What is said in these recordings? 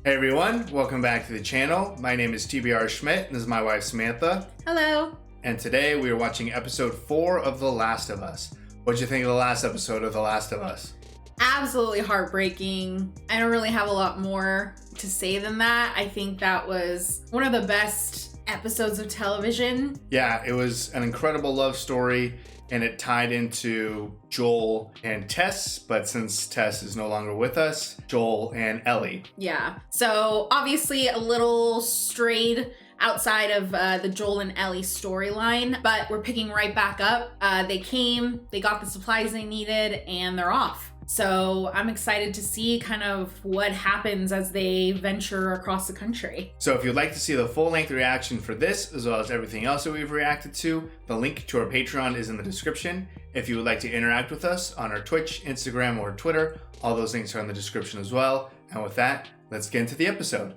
Hey everyone, welcome back to the channel. My name is TBR Schmidt and this is my wife Samantha. Hello. And today we are watching episode 4 of The Last of Us. What'd you think of the last episode of The Last of Us? Absolutely heartbreaking. I don't really have a lot more to say than that. I think that was one of the best episodes of television. Yeah, it was an incredible love story and it tied into Joel and Tess, but since Tess is no longer with us, Joel and Ellie. Yeah. So obviously a little strayed outside of the Joel and Ellie storyline, but we're picking right back up. They came, they got the supplies they needed, and they're off. So I'm excited to see kind of what happens as they venture across the country. So if you'd like to see the full-length reaction for this, as well as everything else that we've reacted to, the link to our Patreon is in the description. If you would like to interact with us on our Twitch, Instagram, or Twitter, all those links are in the description as well. And with that, let's get into the episode.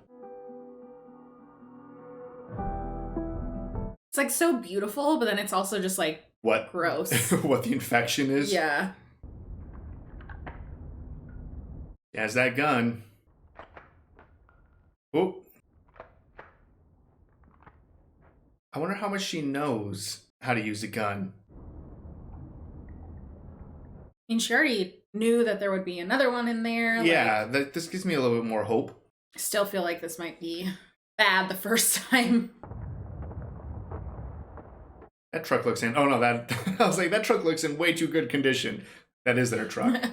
It's like so beautiful, but then it's also just like What? gross. What the infection is? Yeah. Has that gun. Oh. I wonder how much she knows how to use a gun. I mean, she already knew that there would be another one in there. Yeah, this gives me a little bit more hope. I still feel like this might be bad the first time. That truck looks in. Oh no, that I was like, that truck looks in way too good condition. That is their truck.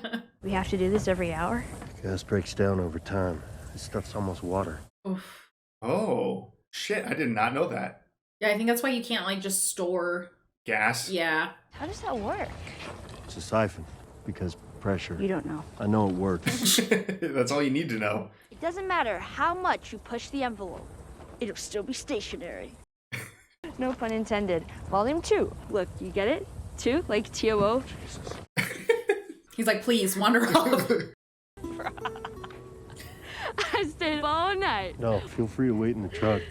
We have to do this every hour? Gas breaks down over time. This stuff's almost water. Oof. Oh, shit. I did not know that. Yeah, I think that's why you can't like just store. Gas? Yeah. How does that work? It's a siphon, because pressure. You don't know. I know it works. That's all you need to know. It doesn't matter how much you push the envelope. It'll still be stationary. No pun intended. Volume 2. Look, you get it? 2, like TOO. He's like, please, wander off. I stayed up all night. No, feel free to wait in the truck.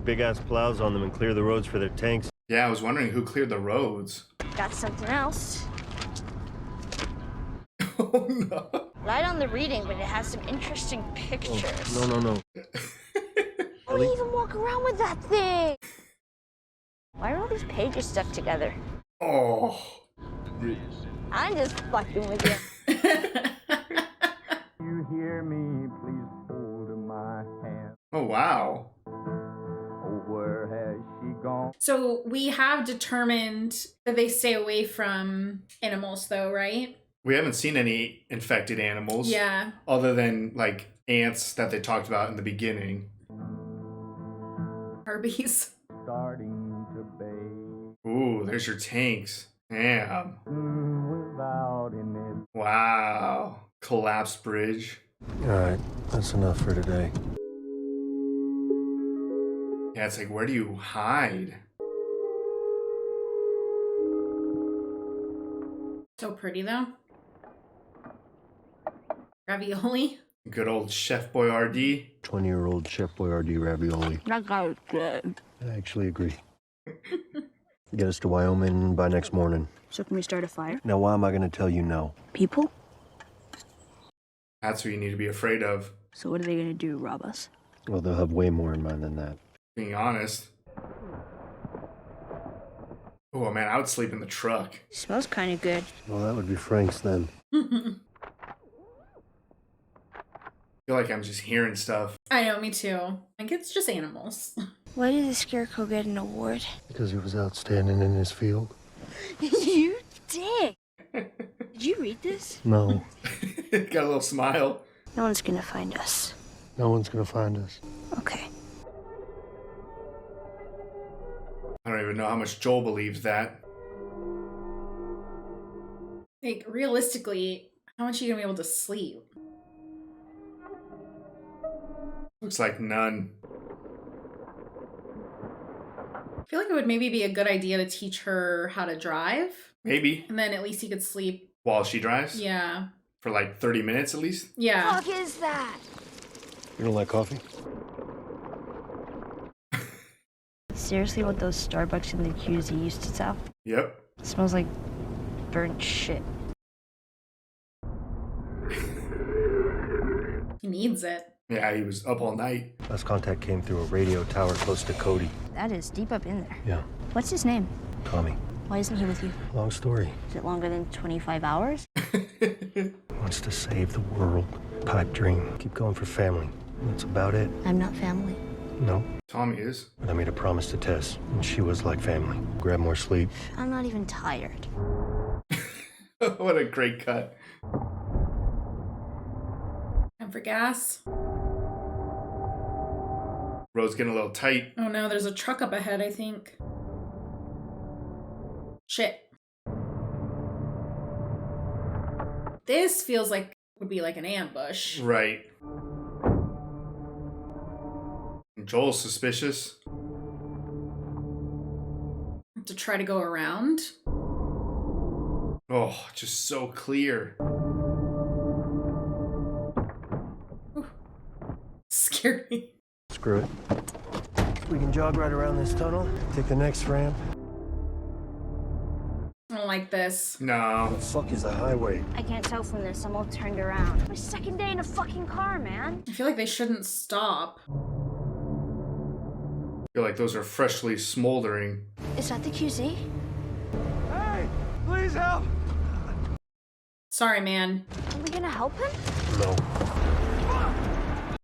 Big ass plows on them and clear the roads for their tanks. Yeah, I was wondering who cleared the roads. Got something else. Oh no. Light on the reading, but it has some interesting pictures. Oh, no. How do you even walk around with that thing? Why are all these pages stuck together? Oh. I'm just fucking with you. You hear me, please hold my hand. Oh wow. Oh, where has she gone? So we have determined that they stay away from animals though, right? We haven't seen any infected animals. Yeah. Other than like ants that they talked about in the beginning. Arby's. Starting to bathe. Ooh, there's your tanks. Damn. Without in it. Wow. Collapsed bridge. Alright, that's enough for today. Yeah, it's like, where do you hide? So pretty though. Ravioli. Good old Chef Boyardee. 20-year-old Chef Boyardee ravioli. That guy was good. I actually agree. Get us to Wyoming by next morning. So can we start a fire? Now, why am I going to tell you no? People? That's what you need to be afraid of. So what are they gonna do, rob us? Well, they'll have way more in mind than that. Being honest. Oh man, I would sleep in the truck. Smells kind of good. Well, that would be Frank's then. I feel like I'm just hearing stuff. I know, me too. I think it's just animals. Why did the Scarecrow get an award? Because he was outstanding in his field. You dick! Did you read this? No, Got a little smile. No one's gonna find us. no one's going to find us. Okay. I don't even know how much Joel believes that. Like, realistically, how much are you gonna be able to sleep? Looks like none. I feel like it would maybe be a good idea to teach her how to drive. Maybe. And then at least he could sleep. While she drives? Yeah. For like 30 minutes at least? Yeah. Fuck is that? You don't like coffee? Seriously, what those Starbucks in the QZ used to sell? Yep. It smells like burnt shit. needs it. Yeah, he was up all night. Last contact came through a radio tower close to Cody. That is deep up in there. Yeah, What's his name? Tommy. Why isn't he with you? Long story. Is it longer than 25 hours? Wants to save the world. Pipe dream. Keep going for family. That's about it. I'm not family. No, Tommy is. but I made a promise to Tess, and she was like family. Grab more sleep. I'm not even tired. What a great cut. Time for gas. Road's getting a little tight. Oh no, there's a truck up ahead, I think. Shit. This feels like would be like an ambush. Right. And Joel's suspicious. To try to go around. Oh, just so clear. Ooh. Scared me. Screw it. We can jog right around this tunnel, take the next ramp. I don't like this. No. The fuck is the highway? I can't tell from this. I'm all turned around. My second day in a fucking car, man. I feel like they shouldn't stop. I feel like those are freshly smoldering. Is that the QZ? Hey, please help! Sorry, man. Are we gonna help him? No.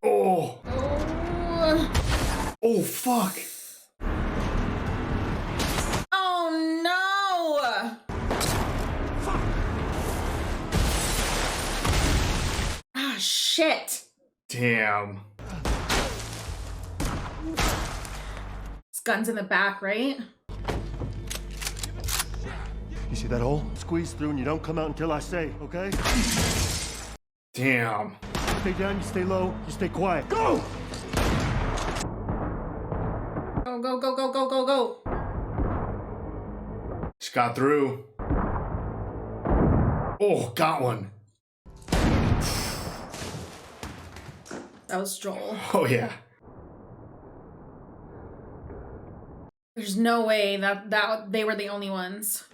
Oh. Oh, Oh, fuck. oh no! Ah, shit. Damn. This gun's in the back, right? You see that hole? Squeeze through and you don't come out until I say, okay? Damn. Stay down, you stay low, you stay quiet. Go! Go, go, go, go, go, go, go. Just got through. Oh, got one. That was Joel. Oh, yeah. There's no way that they were the only ones.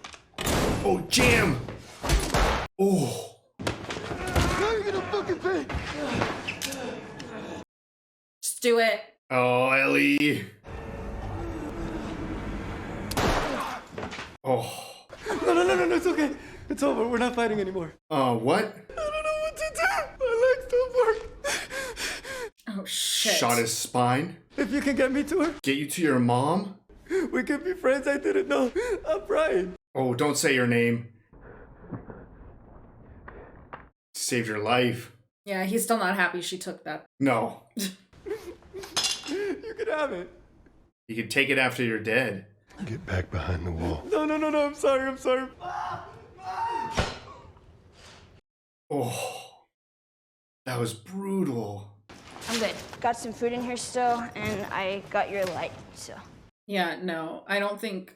Oh, jam. Oh. Just do it. Oh, Ellie. Oh. No, it's okay. It's over. We're not fighting anymore. What? I don't know what to do. My legs don't work. Oh, shit. Shot his spine. If you can get me to her, Get you to your mom? we can be friends. I didn't know. I'm Brian. Oh, don't say your name. Saved your life. Yeah, he's still not happy she took that. No. You can have it. You can take it after you're dead. Get back behind the wall. No. I'm sorry. Oh. That was brutal. I'm good. Got some food in here still, and I got your light, so. Yeah, no, I don't think.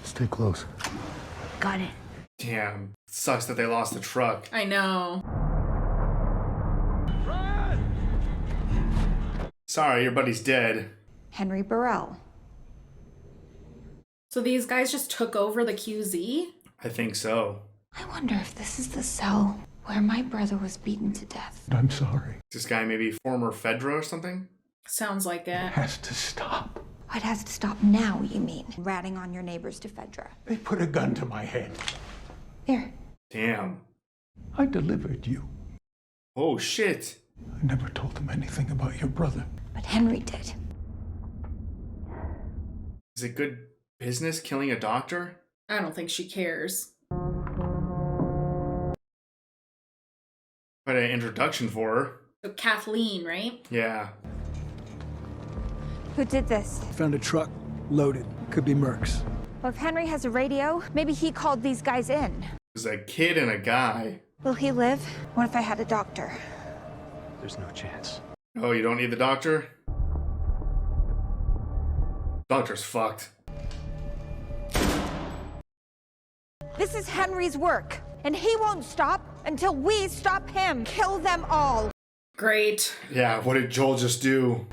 Stay close. Got it. Damn. Sucks that they lost the truck. I know. Sorry, your buddy's dead. Henry Burrell. So these guys just took over the QZ? I think so. I wonder if this is the cell where my brother was beaten to death. I'm sorry. This guy maybe former Fedra or something? Sounds like it. Has to stop. It has to stop now, you mean? Ratting on your neighbors to Fedra. They put a gun to my head. Here. Damn. I delivered you. Oh, shit. I never told them anything about your brother. But Henry did. Is it good business killing a doctor? I don't think she cares. Quite an introduction for her. So Kathleen, right? Yeah. Who did this? Found a truck loaded. Could be Mercs. Well, if Henry has a radio, maybe he called these guys in. There's a kid and a guy. Will he live? What if I had a doctor? There's no chance. Oh, you don't need the doctor? Doctor's fucked. This is Henry's work, and he won't stop until we stop him. Kill them all. Great. Yeah, what did Joel just do?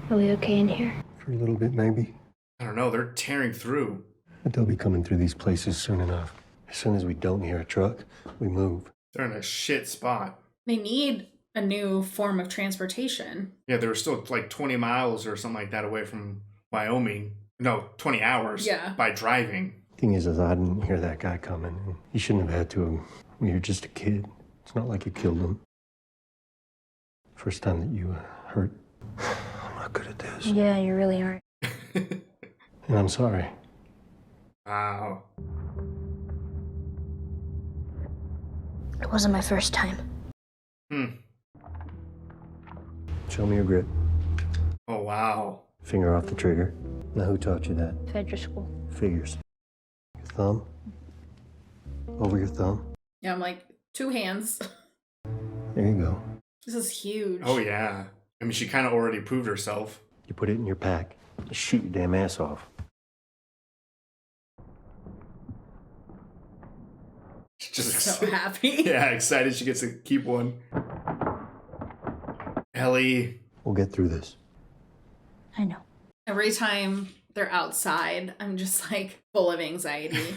Are we okay in here? For a little bit, maybe. I don't know, they're tearing through. But they'll be coming through these places soon enough. As soon as we don't hear a truck, we move. They're in a shit spot. They need a new form of transportation. Yeah, they were still like 20 miles or something like that away from Wyoming. No, 20 hours by driving. Thing is, I didn't hear that guy coming. You shouldn't have had to. You're just a kid. It's not like you killed him. First time that you hurt. I'm not good at this. Yeah, you really aren't. And I'm sorry. Wow. It wasn't my first time. Show me your grip. Oh, wow. Finger off the trigger. Now, who taught you that? Fedra school. Figures. Your thumb. Over your thumb. Yeah, I'm like, 2 hands. There you go. This is huge. Oh, yeah. I mean, she kind of already proved herself. You put it in your pack. You shoot your damn ass off. She's just So happy. Yeah, excited she gets to keep one. Ellie. We'll get through this. I know. Every time they're outside, I'm just like full of anxiety.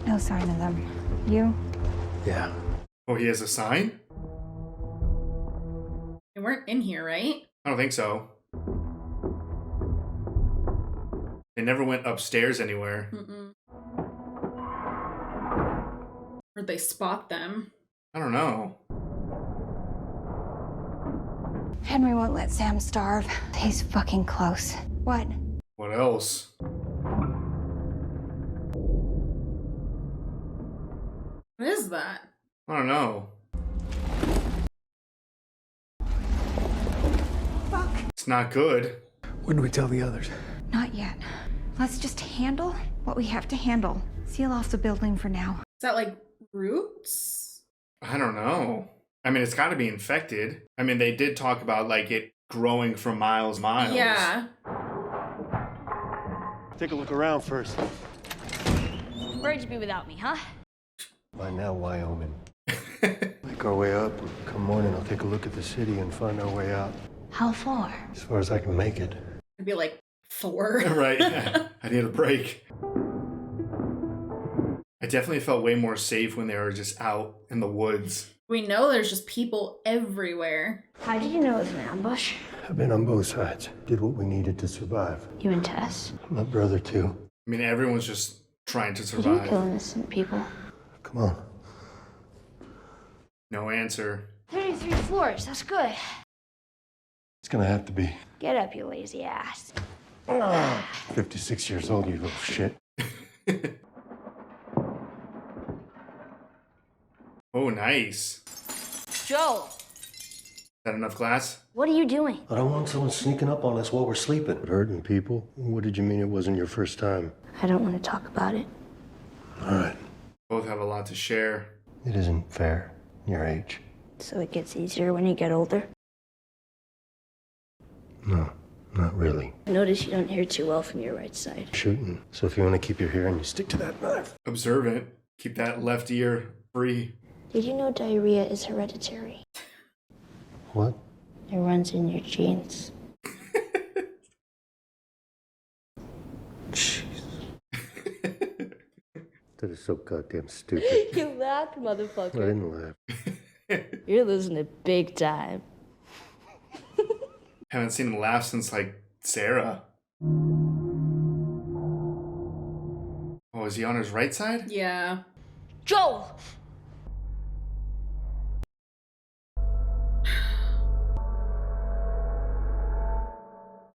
No sign of them. You? Yeah. Oh, he has a sign? They weren't in here, right? I don't think so. They never went upstairs anywhere. Mm-mm. Where'd they spot them? I don't know. Henry won't let Sam starve. He's fucking close. What? What else? What is that? I don't know. Fuck. It's not good. When do we tell the others? Not yet. Let's just handle what we have to handle. Seal off the building for now. Is that like roots? I don't know. I mean, it's got to be infected. I mean, they did talk about like it growing for miles. Yeah. Take a look around first. Where'd you be without me, huh? By now, Wyoming. Make our way up. Come morning, I'll take a look at the city and find our way out. How far? As far as I can make it. It'd be like 4. Right. Yeah. I need a break. I definitely felt way more safe when they were just out in the woods. We know there's just people everywhere. How did you know it was an ambush? I've been on both sides. Did what we needed to survive. You and Tess? My brother, too. I mean, everyone's just trying to You didn't survive. kill innocent people. Come on. No answer. 33 floors, that's good. It's gonna have to be. Get up, you lazy ass. 56 years old, you little shit. Oh, nice. Joe, Is that enough glass? what are you doing? I don't want someone sneaking up on us while we're sleeping. Hurting people? What did you mean it wasn't your first time? I don't want to talk about it. All right. Both have a lot to share. It isn't fair. Your age. So it gets easier when you get older? No, not really. I notice you don't hear too well from your right side. Shooting. So if you want to keep your hearing, you stick to that knife. Observant. Keep that left ear free. Did you know diarrhea is hereditary? What? It runs in your genes. Jeez. That is so goddamn stupid. You laughed, I motherfucker. didn't laugh. You're losing it big time. Haven't seen him laugh since like Sarah. Oh, is he on his right side? Yeah. Joel!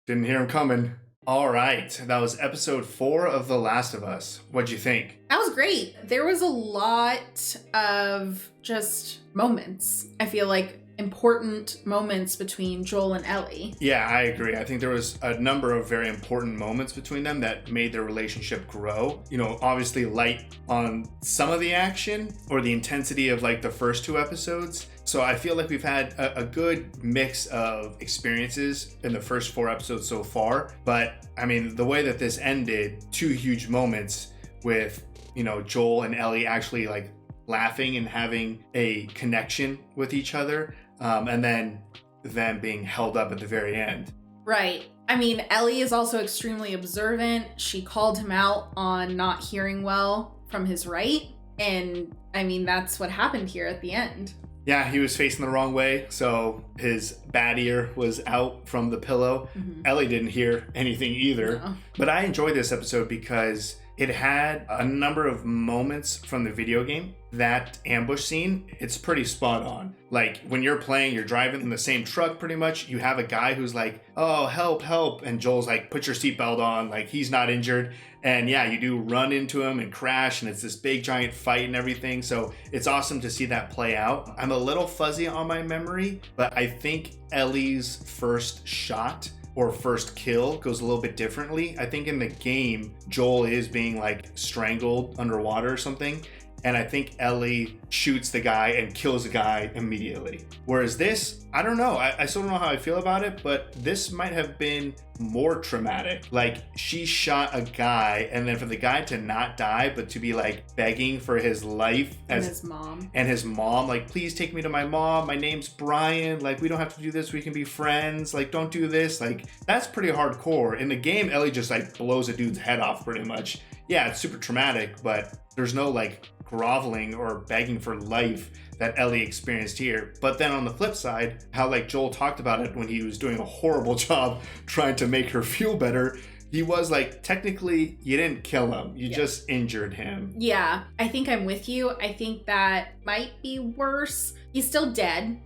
Didn't hear him coming. All right, that was episode 4 of The Last of Us. What'd you think? That was great. There was a lot of just moments. I feel like important moments between Joel and Ellie. Yeah, I agree. I think there was a number of very important moments between them that made their relationship grow. You know, obviously light on some of the action or the intensity of like the first 2 episodes. So I feel like we've had a good mix of experiences in the first 4 episodes so far. But I mean, the way that this ended, 2 huge moments with, you know, Joel and Ellie actually like laughing and having a connection with each other. And then them being held up at the very end. Right. I mean, Ellie is also extremely observant. She called him out on not hearing well from his right. And I mean, that's what happened here at the end. Yeah, he was facing the wrong way, so his bad ear was out from the pillow. Ellie didn't hear anything either. No. But I enjoyed this episode because it had a number of moments from the video game. That ambush scene, it's pretty spot on. Like when you're playing, you're driving in the same truck pretty much. You have a guy who's like, oh, help, help. And Joel's like, put your seatbelt on. Like he's not injured. And yeah, you do run into him and crash and it's this big giant fight and everything. So it's awesome to see that play out. I'm a little fuzzy on my memory, but I think Ellie's first shot or first kill goes a little bit differently. I think in the game, Joel is being like strangled underwater or something. And I think Ellie shoots the guy and kills the guy immediately. Whereas this, I don't know. I still don't know how I feel about it, but this might have been more traumatic. Like she shot a guy and then for the guy to not die, but to be like begging for his life And his mom. and his mom, like, please take me to my mom. My name's Brian. Like, we don't have to do this. We can be friends. Like, don't do this. Like, that's pretty hardcore. In the game, Ellie just like blows a dude's head off pretty much. Yeah, it's super traumatic, but there's no like groveling or begging for life that Ellie experienced here. But then on the flip side, how like Joel talked about it when he was doing a horrible job trying to make her feel better, he was like, technically you didn't kill him, you just injured him. Yeah, I think I'm with you. I think that might be worse. He's still dead.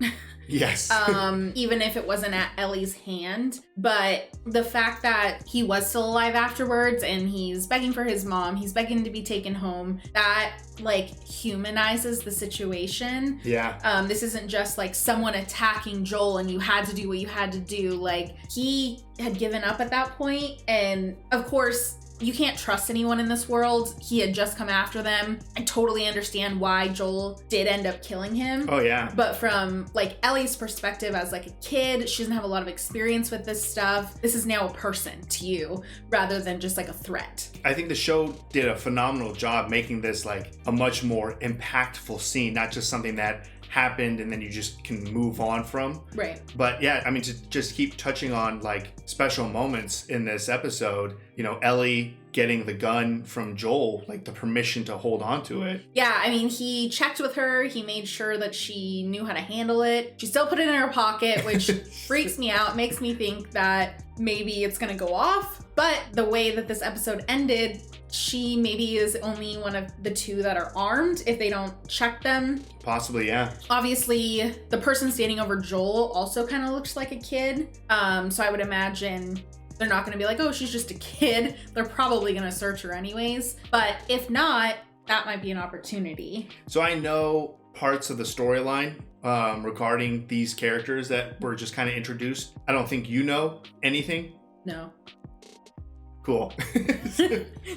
Yes. Even if it wasn't at Ellie's hand. But the fact that he was still alive afterwards and he's begging for his mom, he's begging to be taken home, that like humanizes the situation. Yeah. This isn't just like someone attacking Joel and you had to do what you had to do. Like he had given up at that point, and of course you can't trust anyone in this world. He had just come after them. I totally understand why Joel did end up killing him. Oh yeah. But from like Ellie's perspective as like a kid, she doesn't have a lot of experience with this stuff. This is now a person to you rather than just like a threat. I think the show did a phenomenal job making this like a much more impactful scene, not just something that happened and then you just can move on from. Right. But yeah, I mean, to just keep touching on like special moments in this episode, you know, Ellie getting the gun from Joel, like the permission to hold on to it. Yeah, I mean, he checked with her. He made sure that she knew how to handle it. She still put it in her pocket, which freaks me out, makes me think that maybe it's gonna go off. But the way that this episode ended, she maybe is only one of the two that are armed if they don't check them. Possibly, yeah. Obviously, the person standing over Joel also kind of looks like a kid. So I would imagine they're not going to be like, oh, she's just a kid. They're probably going to search her anyways. But if not, that might be an opportunity. So I know parts of the storyline regarding these characters that were just kind of introduced. I don't think you know anything. No. Cool.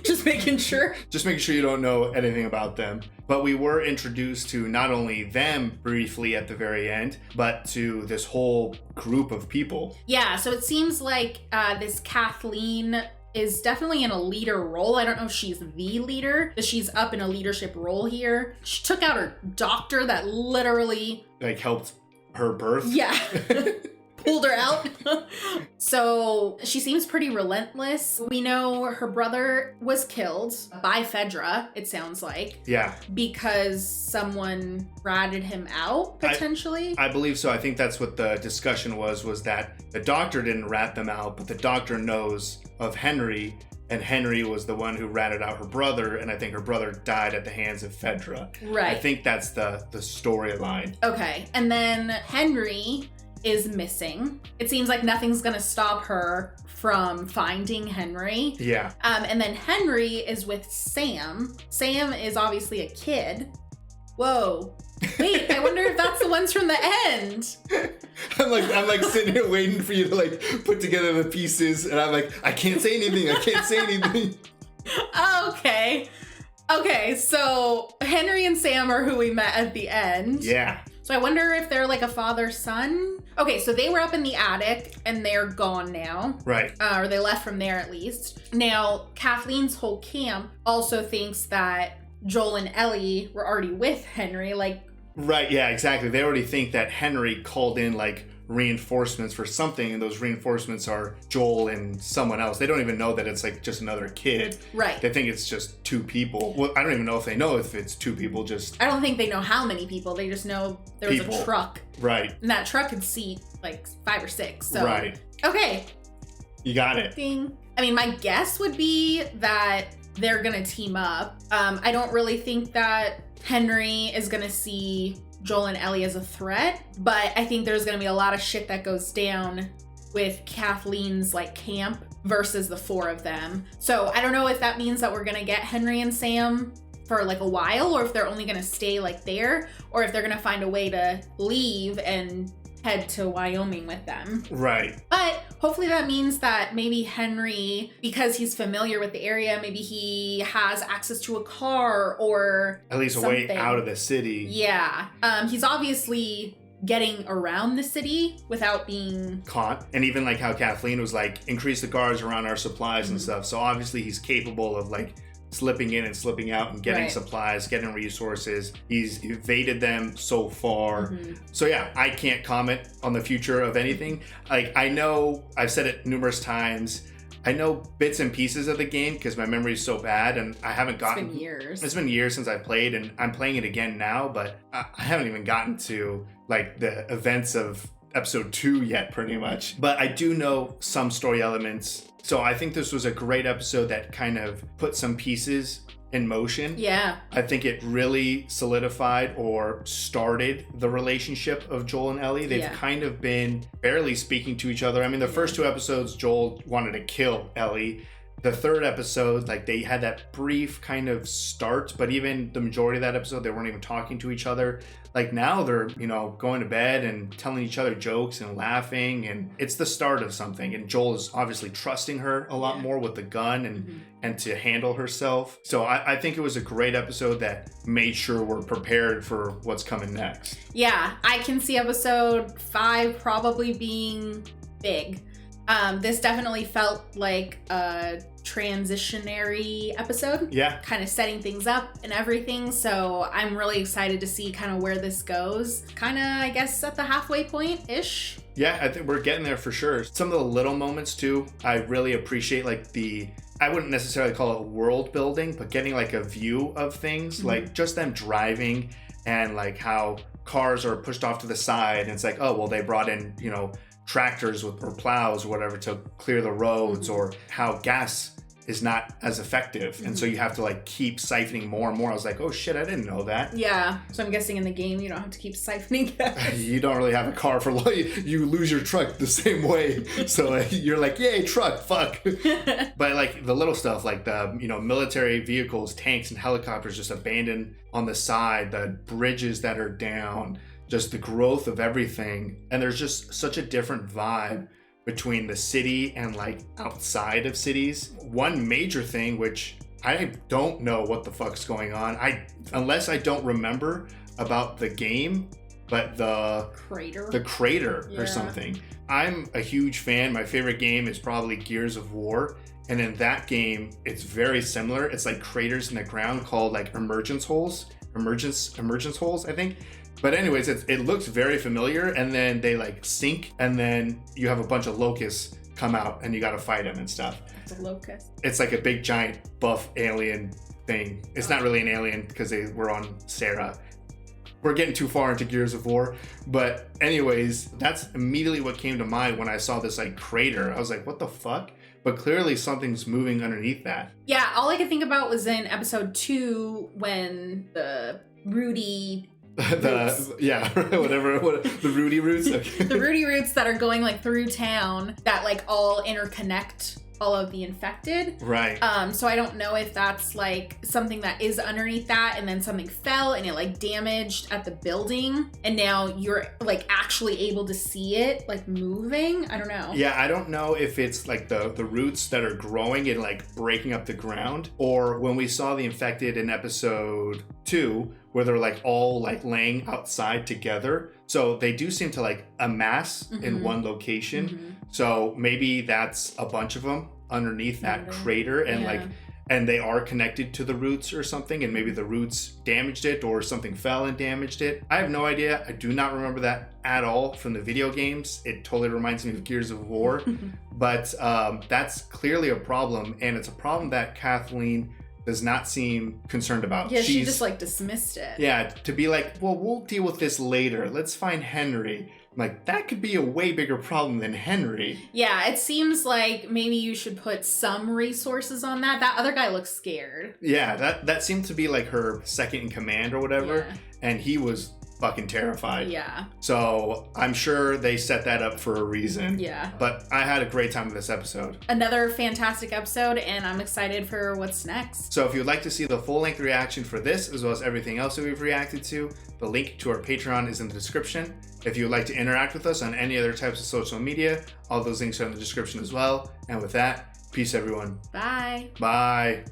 Just making sure. Just making sure you don't know anything about them. But we were introduced to not only them briefly at the very end, but to this whole group of people. Yeah, so it seems like this Kathleen is definitely in a leader role. I don't know if she's the leader, but she's up in a leadership role here. She took out her doctor that literally... like helped her birth. Yeah. Pulled her out. So she seems pretty relentless. We know her brother was killed by Fedra, it sounds like. Yeah. Because someone ratted him out, potentially. I believe so. I think that's what the discussion was that the doctor didn't rat them out, but the doctor knows of Henry, and Henry was the one who ratted out her brother, and I think her brother died at the hands of Fedra. Right. I think that's the storyline. Okay. And then Henry is missing. It seems like nothing's gonna stop her from finding Henry. Yeah. And then Henry is with Sam. Sam is obviously a kid. Whoa. Wait, I wonder if that's the ones from the end. I'm like sitting here waiting for you to like put together the pieces, and I'm like, I can't say anything. Okay, so Henry and Sam are who we met at the end. Yeah. So I wonder if they're like a father-son. Okay, so they were up in the attic and they're gone now. Right. Or they left from there at least. Now, Kathleen's whole camp also thinks that Joel and Ellie were already with Henry. Like, Right, yeah, exactly. They already think that Henry called in like reinforcements for something, and those reinforcements are Joel and someone else. They don't even know that it's like just another kid. Right. They think it's just 2 people. Well, I don't even know if they know if it's 2 people, just I don't think they know how many people. They just know there was People. a truck. right. And that truck could seat like 5 or 6. So Right. Okay. You got it. Ding. I mean, my guess would be that they're gonna team up. I don't really think that Henry is gonna see Joel and Ellie as a threat, but I think there's gonna be a lot of shit that goes down with Kathleen's like camp versus the 4 of them. So I don't know if that means that we're gonna get Henry and Sam for like a while, or if they're only gonna stay like there, or if they're gonna find a way to leave and head to Wyoming with them. Right. But hopefully that means that maybe Henry, because he's familiar with the area, maybe he has access to a car or At least a way something. out of the city. Yeah. He's obviously getting around the city without being Caught. And even like how Kathleen was like, increase the guards around our supplies and Mhm. stuff. So obviously he's capable of like slipping in and slipping out and getting Right. supplies, getting resources. He's evaded them so far. Mhm. So yeah, I can't comment on the future of anything. Like, I know, I've said it numerous times, I know bits and pieces of the game because my memory is so bad and I haven't It's gotten... been years. It's been years since I played, and I'm playing it again now, but I haven't even gotten to like the events of episode 2 yet, pretty much. But I do know some story elements. So I think this was a great episode that kind of put some pieces in motion. Yeah. I think it really solidified or started the relationship of Joel and Ellie. They've Yeah. kind of been barely speaking to each other. I mean, the first 2 episodes, Joel wanted to kill Ellie. The 3rd episode, like, they had that brief kind of start, but even the majority of that episode, they weren't even talking to each other. Like, now they're, you know, going to bed and telling each other jokes and laughing, and it's the start of something. And Joel is obviously trusting her a lot more with the gun and to handle herself. So I think it was a great episode that made sure we're prepared for what's coming next. Yeah, I can see episode 5 probably being big. This definitely felt like a transitionary episode. Yeah. Kind of setting things up and everything. So I'm really excited to see kind of where this goes. Kind of, I guess, at the halfway point-ish. Yeah, I think we're getting there for sure. Some of the little moments too, I really appreciate, like I wouldn't necessarily call it world building, but getting like a view of things, like just them driving and like how cars are pushed off to the side. And it's like, oh, well, they brought in, you know, tractors or plows or whatever to clear the roads, or how gas is not as effective. And so you have to like keep siphoning more and more. I was like, oh shit, I didn't know that. Yeah. So I'm guessing in the game, you don't have to keep siphoning gas. You don't really have a car for life. You lose your truck the same way. So you're like, yay, truck, fuck. But like the little stuff, like the, you know, military vehicles, tanks and helicopters just abandoned on the side, the bridges that are down, just the growth of everything. And there's just such a different vibe between the city and like outside of cities. One major thing, which I don't know what the fuck's going on, unless I don't remember about the game, but the crater Yeah. or something. I'm a huge fan. My favorite game is probably Gears of War. And in that game, it's very similar. It's like craters in the ground called like emergence holes, I think. But anyways, it looks very familiar, and then they like sink, and then you have a bunch of locusts come out, and you got to fight them and stuff. It's a locust. It's like a big giant buff alien thing. It's not really an alien because they were on Sarah. We're getting too far into Gears of War, but anyways, that's immediately what came to mind when I saw this like crater. I was like, what the fuck? But clearly something's moving underneath that. Yeah, all I could think about was in episode 2 when the Rudy roots. The Rudy roots. Okay. The Rudy roots that are going like through town that like all interconnect all of the infected. Right. So I don't know if that's like something that is underneath that and then something fell and it like damaged at the building and now you're like actually able to see it like moving. I don't know. Yeah, I don't know if it's like the roots that are growing and like breaking up the ground, or when we saw the infected in episode 2 where they're like all like laying outside together. So they do seem to like amass in one location. So maybe that's a bunch of them underneath that crater, and like, and they are connected to the roots or something, and maybe the roots damaged it or something fell and damaged it. I have no idea. I do not remember that at all from the video games. It totally reminds me of Gears of War, but that's clearly a problem, and it's a problem that Kathleen does not seem concerned about. Yeah, she just like dismissed it. Yeah, to be like, well, we'll deal with this later. Let's find Henry. I'm like, that could be a way bigger problem than Henry. Yeah, it seems like maybe you should put some resources on that. That other guy looks scared. Yeah, that seemed to be like her second in command or whatever, Yeah. and he was fucking terrified. Yeah. So I'm sure they set that up for a reason. Yeah. But I had a great time with this episode. Another fantastic episode, and I'm excited for what's next. So if you'd like to see the full-length reaction for this, as well as everything else that we've reacted to, the link to our Patreon is in the description. If you would like to interact with us on any other types of social media, all those links are in the description as well. And with that, peace everyone. Bye. Bye.